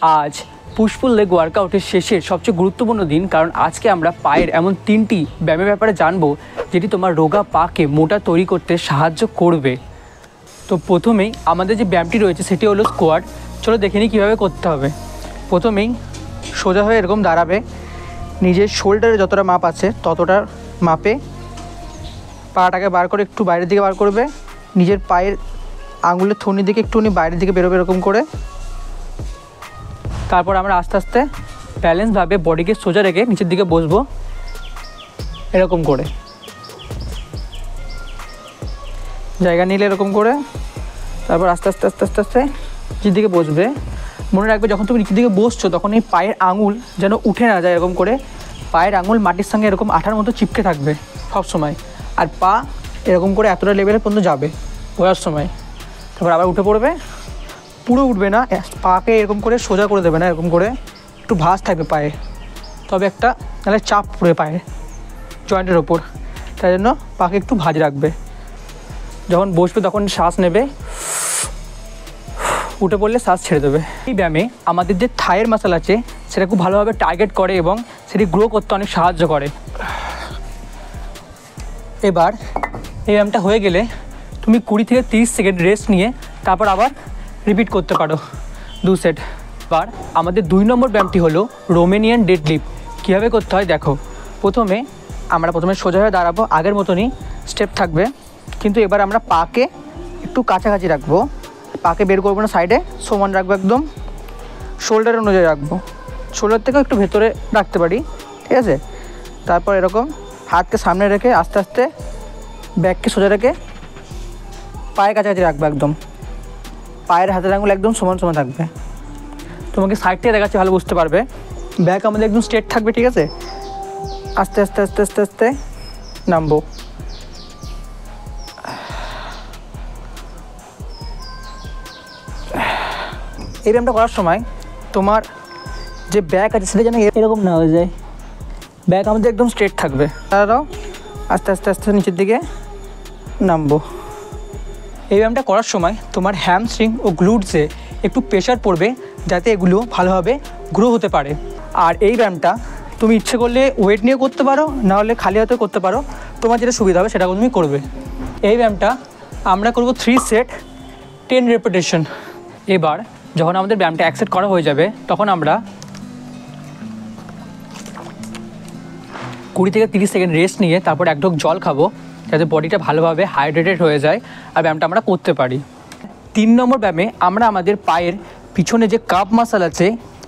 আজ push-pull leg ওয়ার্কআউটের শেষের সবচেয়ে গুরুত্বপূর্ণ দিন, কারণ আজকে আমরা পায়ের এমন 3টি ব্যায়ামের ব্যাপারে জানবো যেটি তোমার রোগা পাকে মোটা তৈরি করতে সাহায্য করবে। তো প্রথমেই আমাদের যে ব্যায়ামটি রয়েছে সেটি হলো স্কোয়াট। চলো দেখে নিই কীভাবে করতে হবে। প্রথমেই সোজা হয়ে এরকম দাঁড়াবে, নিজের শোল্ডারে যতটা মাপ আছে ততটা মাপে পাটাকে বার করে একটু বাইরের দিকে বার করবে, নিজের পায়ের আঙুলের থনির দিকে একটুখানি বাইরের দিকে বেরোবে এরকম করে। তারপর আমরা আস্তে আস্তে ব্যালেন্সভাবে বডিকে সোজা রেখে নিচের দিকে বসবো এরকম করে, জায়গা নিলে এরকম করে। তারপর আস্তে আস্তে আস্তে আস্তে আস্তে নিচের দিকে বসবে। মনে রাখবে যখন তুমি নিচের দিকে বসছো তখন এই পায়ের আঙুল যেন উঠে না যায়, এরকম করে পায়ের আঙুল মাটির সঙ্গে এরকম আঠার মতো চিপকে থাকবে সব সময়, আর পা এরকম করে এতটা লেভেলের পর্যন্ত যাবে বসার সময়। তারপর আবার উঠে পড়বে, পুরো উঠবে না, পাকে এরকম করে সোজা করে দেবে না, এরকম করে একটু ভাঁজ থাকবে পায়ে, তবে একটা তাহলে চাপ পড়বে পায়ে জয়েন্টের ওপর, তাই জন্য পাকে একটু ভাঁজ রাখবে। যখন বসবে তখন শ্বাস নেবে, উঠে পড়লে শ্বাস ছেড়ে দেবে। এই ব্যায়ামে আমাদের যে থাইয়ের মাসল আছে সেটা খুব ভালোভাবে টার্গেট করে এবং সেটি গ্রো করতে অনেক সাহায্য করে। এবার এই ব্যায়ামটা হয়ে গেলে তুমি 20 থেকে 30 সেকেন্ড রেস্ট নিয়ে তারপর আবার রিপিট করতে পারো 2 সেট। এবার আমাদের 2 নম্বর ব্যায়ামটি হলো রোমেনিয়ান ডেডলিফট। কীভাবে করতে হয় দেখো। আমরা প্রথমে সোজা হয়ে দাঁড়াবো, আগের মতনই স্টেপ থাকবে, কিন্তু এবার আমরা পাকে একটু কাছাকাছি রাখবো, পাকে বের করবো না, সাইডে সমান রাখবো, একদম শোল্ডার অনুযায়ী রাখবো, শোল্ডার থেকেও একটু ভেতরে রাখতে পারি, ঠিক আছে। তারপর এরকম হাতকে সামনে রেখে আস্তে আস্তে ব্যাককে সোজা রেখে পায়ের কাছাকাছি রাখবো, একদম পায়ের হাতের আঙুল একদম সমান সমান থাকবে। তোমাকে সাইড থেকে দেখাচ্ছি, ভালো বুঝতে পারবে। ব্যাক আমাদের একদম স্ট্রেট থাকবে, ঠিক আছে। আস্তে আস্তে আস্তে আস্তে আস্তে নামবো। এই ব্যায়ামটা করার সময় তোমার যে ব্যাক আছে সেটা যেন এরকম না হয়ে যায়, ব্যাক আমাদের একদম স্ট্রেট থাকবে। তারাও আস্তে আস্তে আস্তে নিচের দিকে নামবো। এই ব্যায়ামটা করার সময় তোমার হ্যামস্ট্রিং ও গ্লুটসে একটু প্রেশার পড়বে যাতে এগুলো ভালোভাবে গ্রো হতে পারে। আর এই ব্যায়ামটা তুমি ইচ্ছে করলে ওয়েট নিয়ে করতে পারো, নাহলে খালি হাতে করতে পারো, তোমার যেটা সুবিধা হবে সেটা তুমি করবে। এই ব্যায়ামটা আমরা করব 3 সেট 10 রেপিটেশন। এবার যখন আমাদের ব্যায়ামটা 1 সেট করা হয়ে যাবে তখন আমরা 20 থেকে 30 সেকেন্ড রেস্ট নিয়ে তারপর 1 ঢোক জল খাবো যাতে বডিটা ভালোভাবে হাইড্রেটেড হয়ে যায় আর ব্যায়ামটা আমরা করতে পারি। 3 নম্বর ব্যায়ামে আমরা আমাদের পায়ের পিছনে যে কাপ মাসল আছে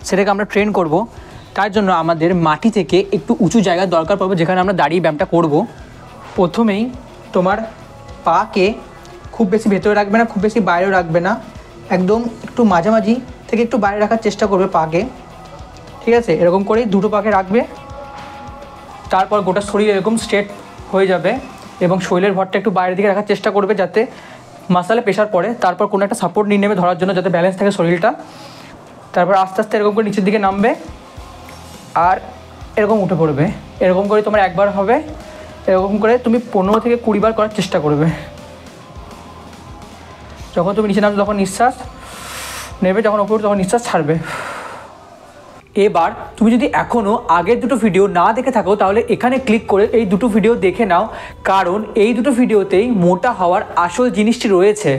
সেটাকে আমরা ট্রেন করব। তার জন্য আমাদের মাটি থেকে একটু উঁচু জায়গার দরকার পড়বে যেখানে আমরা দাঁড়িয়ে ব্যায়ামটা করব। প্রথমেই তোমার পাকে খুব বেশি ভেতরে রাখবে না, খুব বেশি বাইরেও রাখবে না, একদম একটু মাঝামাঝি থেকে একটু বাইরে রাখার চেষ্টা করবে পাকে, ঠিক আছে। এরকম করেই দুটো পাকে রাখবে। তারপর গোটা শরীর এরকম স্ট্রেট হয়ে যাবে এবং শরীরের ভরটা একটু বাইরের দিকে রাখার চেষ্টা করবে যাতে মাসলে প্রেশার পড়ে। তারপর কোনো একটা সাপোর্ট নিয়ে নেবে ধরার জন্য যাতে ব্যালেন্স থাকে শরীরটা। তারপর আস্তে আস্তে এরকম করে নিচের দিকে নামবে আর এরকম উঠে পড়বে। এরকম করে তোমার একবার হবে, এরকম করে তুমি 15 থেকে 20 বার করার চেষ্টা করবে। যখন তুমি নিচে নামবে তখন নিঃশ্বাস নেবে, যখন ওপরে তখন নিঃশ্বাস ছাড়বে। এবার তুমি যদি এখনও আগের দুটো ভিডিও না দেখে থাকো তাহলে এখানে ক্লিক করে এই দুটো ভিডিও দেখে নাও, কারণ এই দুটো ভিডিওতেই মোটা হওয়ার আসল জিনিসটি রয়েছে।